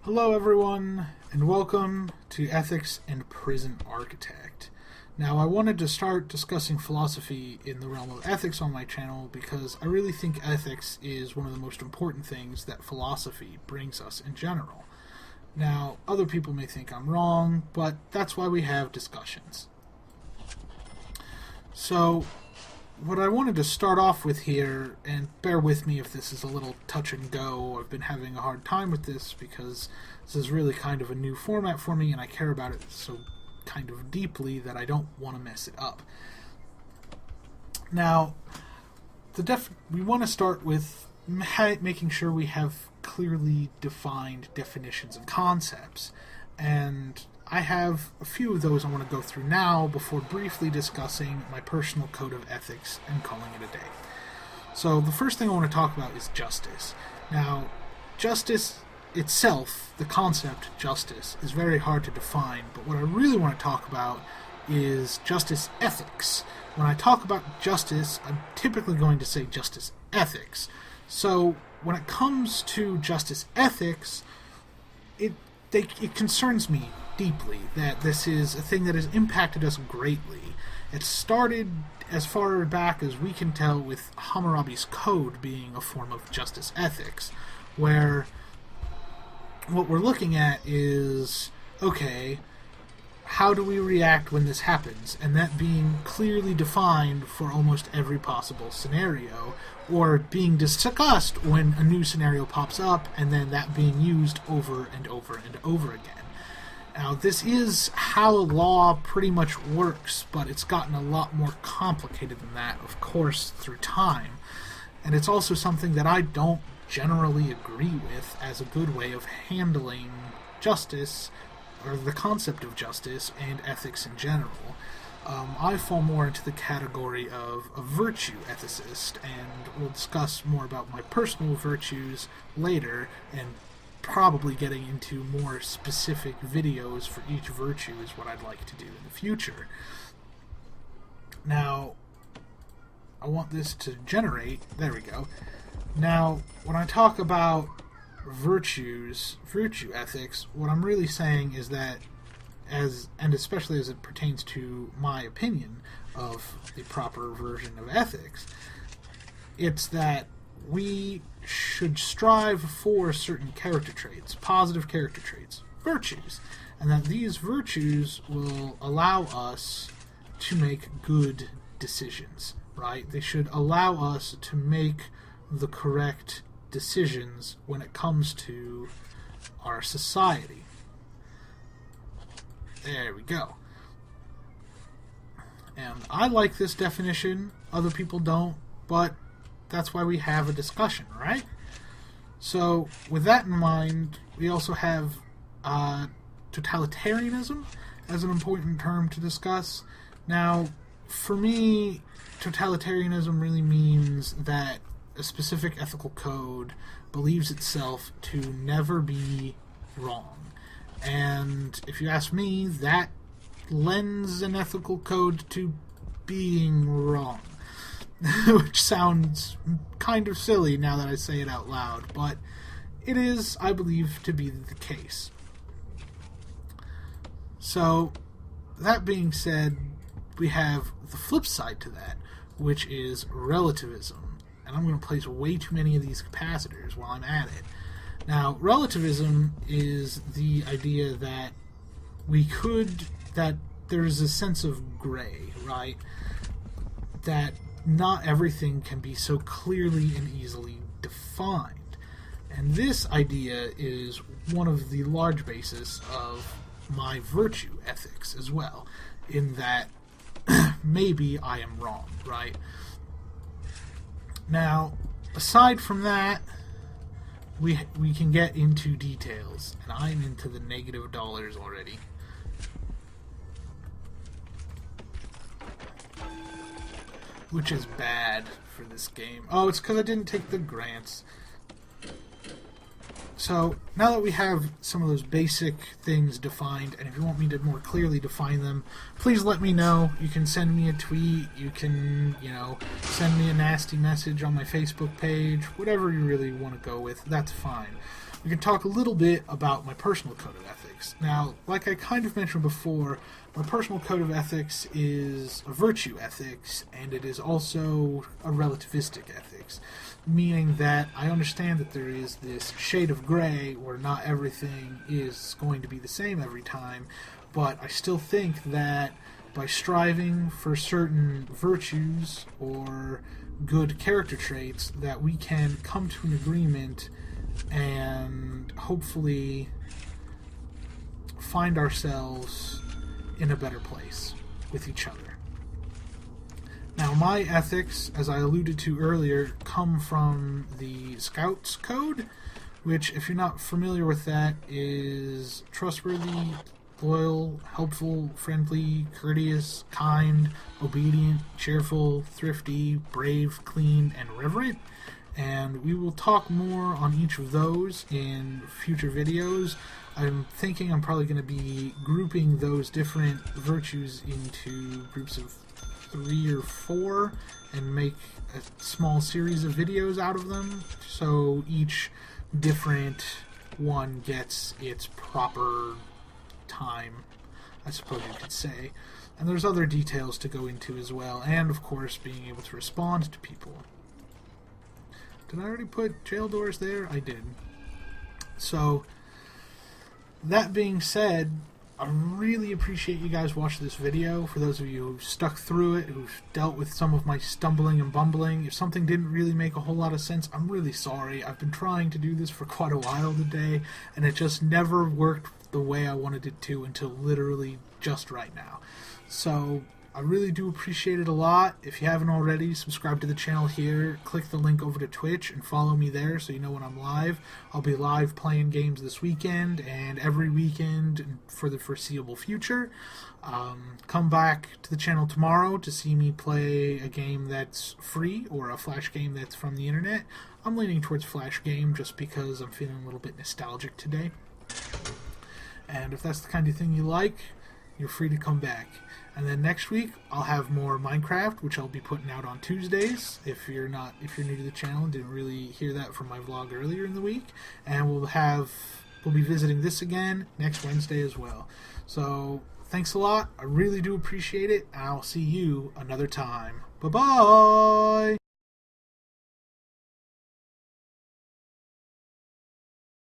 Hello, everyone, and welcome to Ethics and Prison Architect. Now, I wanted to start discussing philosophy in the realm of ethics on my channel because I really think ethics is one of the most important things that philosophy brings us in general. Now, other people may think I'm wrong, but that's why we have discussions. So, what I wanted to start off with here, and bear with me if this is a little touch and go, I've been having a hard time with this because this is really kind of a new format for me and I care about it so kind of deeply that I don't want to mess it up. Now, we want to start with making sure we have clearly defined definitions and concepts, and I have a few of those I want to go through now before briefly discussing my personal code of ethics and calling it a day. So the first thing I want to talk about is justice. Now, justice itself, the concept justice, is very hard to define, but what I really want to talk about is justice ethics. When I talk about justice, I'm typically going to say justice ethics. So when it comes to justice ethics, it concerns me deeply that this is a thing that has impacted us greatly. It started as far back as we can tell with Hammurabi's Code being a form of justice ethics, where what we're looking at is, okay, how do we react when this happens? And that being clearly defined for almost every possible scenario, or being discussed when a new scenario pops up, and then that being used over and over and over again. Now, this is how law pretty much works, but it's gotten a lot more complicated than that, of course, through time. And it's also something that I don't generally agree with as a good way of handling justice, or the concept of justice, and ethics in general. I fall more into the category of a virtue ethicist, and we'll discuss more about my personal virtues later, and probably getting into more specific videos for each virtue is what I'd like to do in the future. Now, I want this to generate, there we go. Now, when I talk about virtue ethics, what I'm really saying is that, and especially as it pertains to my opinion of the proper version of ethics, it's that we should strive for certain character traits, positive character traits, virtues, and that these virtues will allow us to make good decisions, right? They should allow us to make the correct decisions when it comes to our society. There we go. And I like this definition, other people don't, but that's why we have a discussion, right? So, with that in mind, we also have totalitarianism as an important term to discuss. Now, for me, totalitarianism really means that a specific ethical code believes itself to never be wrong. And if you ask me, that lends an ethical code to being wrong. Which sounds kind of silly now that I say it out loud, but it is, I believe, to be the case. So, that being said, we have the flip side to that, which is relativism. And I'm going to place way too many of these capacitors while I'm at it. Now, relativism is the idea that that there's a sense of gray, right? That not everything can be so clearly and easily defined. And this idea is one of the large bases of my virtue ethics as well, in that maybe I am wrong, right? Now, aside from that, we can get into details, and I'm into the negative dollars already. Which is bad for this game. Oh, it's because I didn't take the grants. So, now that we have some of those basic things defined, and if you want me to more clearly define them, please let me know. You can send me a tweet, you can, send me a nasty message on my Facebook page, whatever you really want to go with, that's fine. we can talk a little bit about my personal code of ethics. Now, like I kind of mentioned before, my personal code of ethics is a virtue ethics, and it is also a relativistic ethics, meaning that I understand that there is this shade of gray where not everything is going to be the same every time, but I still think that by striving for certain virtues or good character traits, that we can come to an agreement and hopefully find ourselves in a better place with each other. Now, my ethics, as I alluded to earlier, come from the Scouts Code, which, if you're not familiar with that, is trustworthy, loyal, helpful, friendly, courteous, kind, obedient, cheerful, thrifty, brave, clean, and reverent. And we will talk more on each of those in future videos. I'm thinking I'm probably going to be grouping those different virtues into groups of 3 or 4 and make a small series of videos out of them, so each different one gets its proper time, I suppose you could say. And there's other details to go into as well, and of course being able to respond to people. Did I already put jail doors there? I did. So, that being said, I really appreciate you guys watching this video. For those of you who've stuck through it, who've dealt with some of my stumbling and bumbling, if something didn't really make a whole lot of sense, I'm really sorry. I've been trying to do this for quite a while today, and it just never worked the way I wanted it to until literally just right now. So, I really do appreciate it a lot. If you haven't already, subscribe to the channel here, click the link over to Twitch, and follow me there so you know when I'm live. I'll be live playing games this weekend and every weekend for the foreseeable future. Come back to the channel tomorrow to see me play a game that's free or a Flash game that's from the internet. I'm leaning towards Flash game just because I'm feeling a little bit nostalgic today. And if that's the kind of thing you like, you're free to come back. And then next week I'll have more Minecraft, which I'll be putting out on Tuesdays. If you're new to the channel and didn't really hear that from my vlog earlier in the week, and we'll be visiting this again next Wednesday as well. So thanks a lot. I really do appreciate it, and I'll see you another time. Bye bye.